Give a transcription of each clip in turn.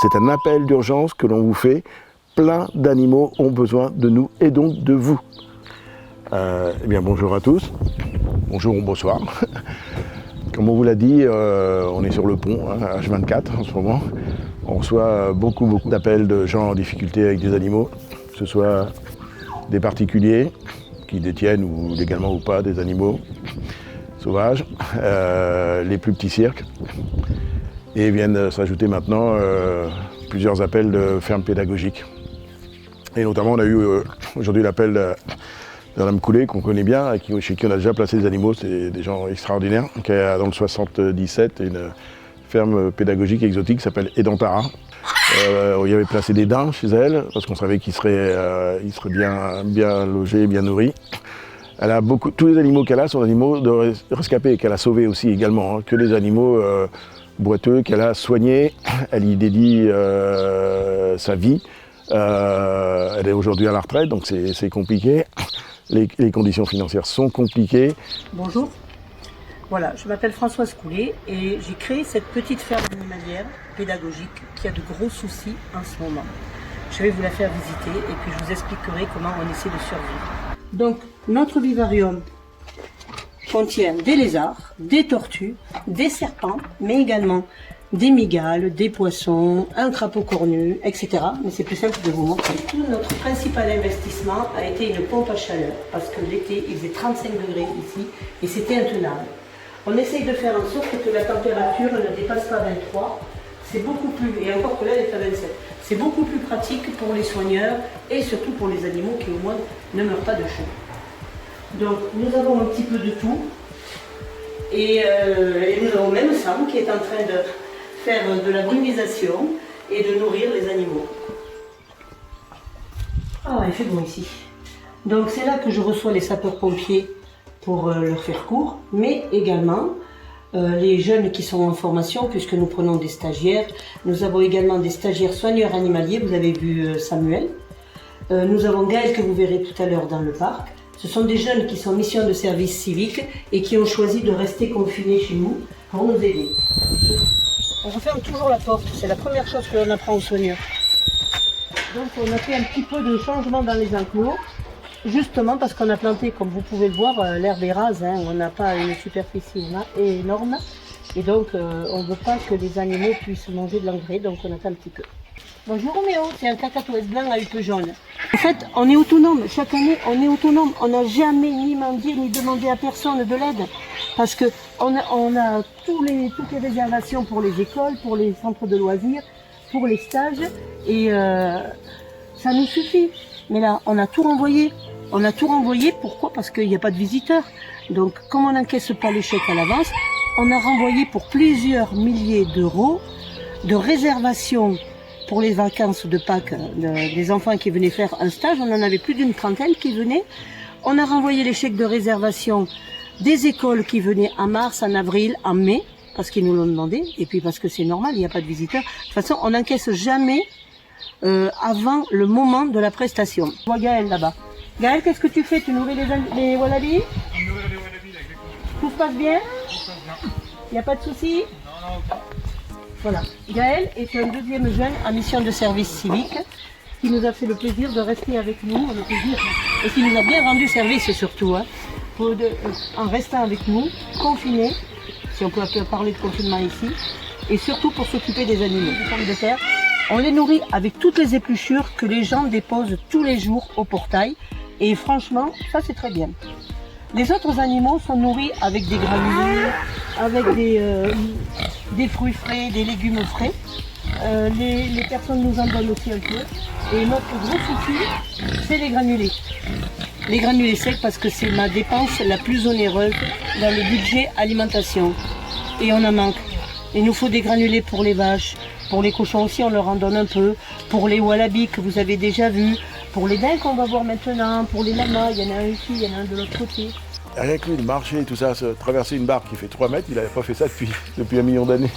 C'est un appel d'urgence que l'on vous fait. Plein d'animaux ont besoin de nous et donc de vous. Eh bien, bonjour à tous. Bonjour ou bonsoir. Comme on vous l'a dit, on est sur le pont, H24 en ce moment. On reçoit beaucoup d'appels de gens en difficulté avec des animaux, que ce soit des particuliers qui détiennent ou légalement ou pas des animaux sauvages, les plus petits cirques, et viennent s'ajouter maintenant plusieurs appels de fermes pédagogiques. Et notamment on a eu aujourd'hui l'appel de Madame Coulet, qu'on connaît bien, chez qui on a déjà placé des animaux, c'est des gens extraordinaires, qui a dans le 77 une ferme pédagogique exotique qui s'appelle Edantara. On y avait placé des daims chez elle, parce qu'on savait qu'ils seraient bien logés, bien nourris. Elle a tous les animaux qu'elle a sont des animaux de rescapés, qu'elle a sauvés aussi également, que des animaux boiteux qu'elle a soignés. Elle y dédie sa vie. Elle est aujourd'hui à la retraite, donc c'est compliqué. Les conditions financières sont compliquées. Bonjour, voilà, je m'appelle Françoise Coulet et j'ai créé cette petite ferme animalière pédagogique qui a de gros soucis en ce moment. Je vais vous la faire visiter et puis je vous expliquerai comment on essaie de survivre. Donc, notre vivarium contient des lézards, des tortues, des serpents, mais également des mygales, des poissons, un crapaud cornu, etc. Mais c'est plus simple de vous montrer. Tout notre principal investissement a été une pompe à chaleur, parce que l'été, il faisait 35 degrés ici, et c'était intenable. On essaye de faire en sorte que la température ne dépasse pas 23. C'est beaucoup plus, et encore que là, elle est à 27. C'est beaucoup plus pratique pour les soigneurs, et surtout pour les animaux qui au moins ne meurent pas de chaud. Donc, nous avons un petit peu de tout, et nous avons même Sam qui est en train de faire de la brumisation et de nourrir les animaux. Ah, il fait bon ici. Donc c'est là que je reçois les sapeurs-pompiers pour leur faire court, mais également les jeunes qui sont en formation, puisque nous prenons des stagiaires. Nous avons également des stagiaires soigneurs animaliers, vous avez vu Samuel. Nous avons Gaël que vous verrez tout à l'heure dans le parc. Ce sont des jeunes qui sont en mission de service civique et qui ont choisi de rester confinés chez nous pour nous aider. On referme toujours la porte, c'est la première chose que l'on apprend aux soigneurs. Donc on a fait un petit peu de changement dans les enclos, justement parce qu'on a planté, comme vous pouvez le voir, l'herbe est rase, on n'a pas une superficie énorme, et donc on ne veut pas que les animaux puissent manger de l'engrais, donc on attend un petit peu. Bonjour Roméo, c'est un cacatoès blanc à huppe jaune. En fait, on est autonome, chaque année on est autonome, on n'a jamais ni mendié ni demandé à personne de l'aide. Parce qu'on a toutes les réservations pour les écoles, pour les centres de loisirs, pour les stages, et ça nous suffit. Mais là, on a tout renvoyé. On a tout renvoyé, pourquoi? Parce qu'il n'y a pas de visiteurs. Donc, comme on n'encaisse pas les chèques à l'avance, on a renvoyé pour plusieurs milliers d'euros de réservations pour les vacances de Pâques des enfants qui venaient faire un stage. On en avait plus d'une trentaine qui venaient. On a renvoyé les chèques de réservation des écoles qui venaient en mars, en avril, en mai, parce qu'ils nous l'ont demandé, et puis parce que c'est normal, il n'y a pas de visiteurs. De toute façon, on n'encaisse jamais avant le moment de la prestation. Je vois Gaël là-bas. Gaël, qu'est-ce que tu fais? Tu nourris les wallabies? On nourrit les wallabies, là, exactement. Tout se passe bien? Tout se passe bien. Il n'y a pas de souci? Non, aucun. Voilà. Gaël est un deuxième jeune en mission de service civique qui nous a fait le plaisir de rester avec nous, et qui nous a bien rendu service surtout, en restant avec nous, confinés, si on peut parler de confinement ici, et surtout pour s'occuper des animaux. Les pommes de terre, on les nourrit avec toutes les épluchures que les gens déposent tous les jours au portail, et franchement, ça c'est très bien. Les autres animaux sont nourris avec des granulés, avec des fruits frais, des légumes frais. Les personnes nous en donnent aussi un peu. Et notre gros souci, c'est les granulés. Les granulés secs parce que c'est ma dépense la plus onéreuse dans le budget alimentation. Et on en manque. Il nous faut des granulés pour les vaches. Pour les cochons aussi, on leur en donne un peu. Pour les wallabies que vous avez déjà vus. Pour les daims qu'on va voir maintenant. Pour les lamas, il y en a un ici, il y en a un de l'autre côté. Rien que lui, de marcher et tout ça, traverser une barque qui fait 3 mètres, il n'avait pas fait ça depuis 1 million d'années.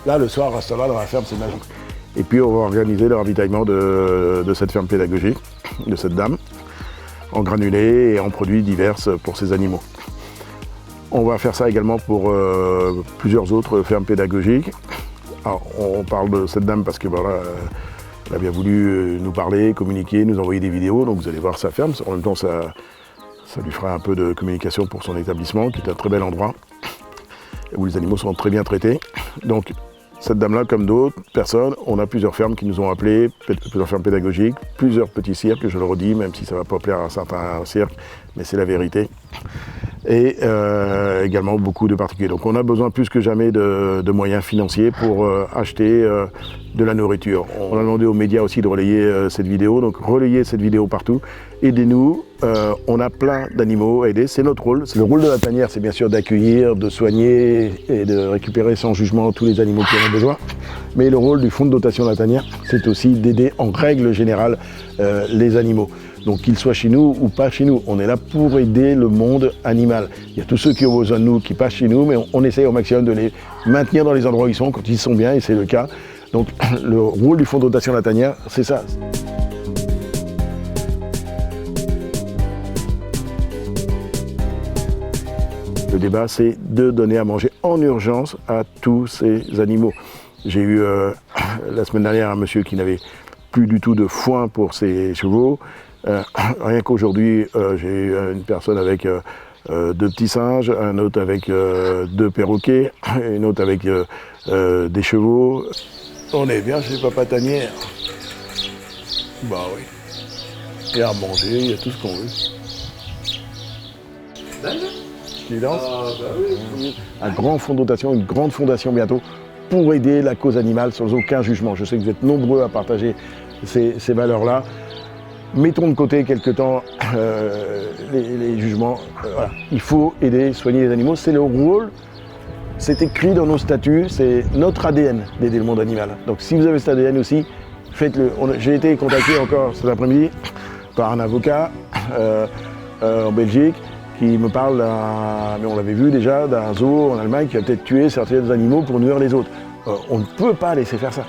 Là, le soir, reste là dans la ferme, c'est magique. Et puis, on va organiser le ravitaillement de cette ferme pédagogique, de cette dame, en granulés et en produits divers pour ces animaux. On va faire ça également pour plusieurs autres fermes pédagogiques. Alors, on parle de cette dame parce que voilà, elle a bien voulu nous parler, communiquer, nous envoyer des vidéos, donc vous allez voir sa ferme. En même temps, ça lui fera un peu de communication pour son établissement, qui est un très bel endroit, où les animaux sont très bien traités. Donc, cette dame-là, comme d'autres personnes, on a plusieurs fermes qui nous ont appelés, plusieurs fermes pédagogiques, plusieurs petits cirques, je le redis, même si ça ne va pas plaire à certains cirques, mais c'est la vérité. Et également beaucoup de particuliers. Donc on a besoin plus que jamais de moyens financiers pour acheter de la nourriture. On a demandé aux médias aussi de relayer cette vidéo, donc relayez cette vidéo partout. Aidez-nous, on a plein d'animaux à aider, c'est notre rôle. Le rôle de la tanière, c'est bien sûr d'accueillir, de soigner et de récupérer sans jugement tous les animaux qui en ont besoin. Mais le rôle du fonds de dotation de la tanière, c'est aussi d'aider en règle générale les animaux. Donc qu'ils soient chez nous ou pas chez nous, on est là pour aider le monde animal. Il y a tous ceux qui ont besoin de nous, qui passent chez nous, mais on essaye au maximum de les maintenir dans les endroits où ils sont, quand ils sont bien, et c'est le cas. Donc le rôle du fonds de dotation de la tanière, c'est ça. Le débat, c'est de donner à manger en urgence à tous ces animaux. J'ai eu la semaine dernière un monsieur qui n'avait plus du tout de foin pour ses chevaux. Rien qu'aujourd'hui, j'ai eu une personne avec 2 petits singes, un autre avec 2 perroquets, une autre avec des chevaux. On est bien chez Papa Tanière. Bah oui. Il y a à manger, il y a tout ce qu'on veut. Silence. Un grand fonds de dotation, une grande fondation bientôt pour aider la cause animale sans aucun jugement. Je sais que vous êtes nombreux à partager ces valeurs-là. Mettons de côté quelque temps les jugements. Voilà. Il faut aider, soigner les animaux. C'est le rôle, c'est écrit dans nos statuts, c'est notre ADN d'aider le monde animal. Donc si vous avez cet ADN aussi, faites-le. J'ai été contacté encore cet après-midi par un avocat en Belgique qui me parle, mais on l'avait vu déjà, d'un zoo en Allemagne qui a peut-être tué certains animaux pour nourrir les autres. On ne peut pas laisser faire ça.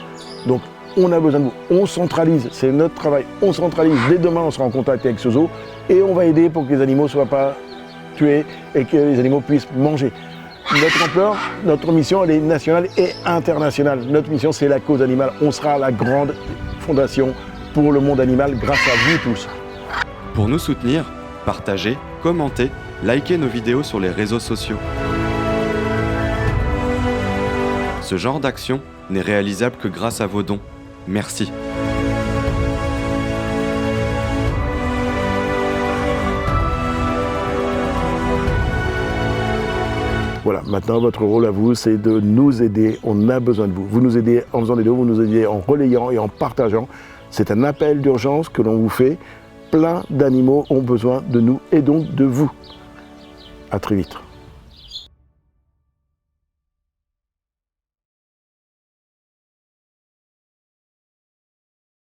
Donc on a besoin de vous, on centralise, c'est notre travail, on centralise. Dès demain, on sera en contact avec ce zoo et on va aider pour que les animaux ne soient pas tués et que les animaux puissent manger. Notre ampleur, notre mission, elle est nationale et internationale. Notre mission, c'est la cause animale. On sera la grande fondation pour le monde animal grâce à vous tous. Pour nous soutenir, partagez, commentez, likez nos vidéos sur les réseaux sociaux. Ce genre d'action n'est réalisable que grâce à vos dons. Merci. Voilà, maintenant votre rôle à vous, c'est de nous aider. On a besoin de vous. Vous nous aidez en faisant des dons, vous nous aidez en relayant et en partageant. C'est un appel d'urgence que l'on vous fait. Plein d'animaux ont besoin de nous et donc de vous. À très vite.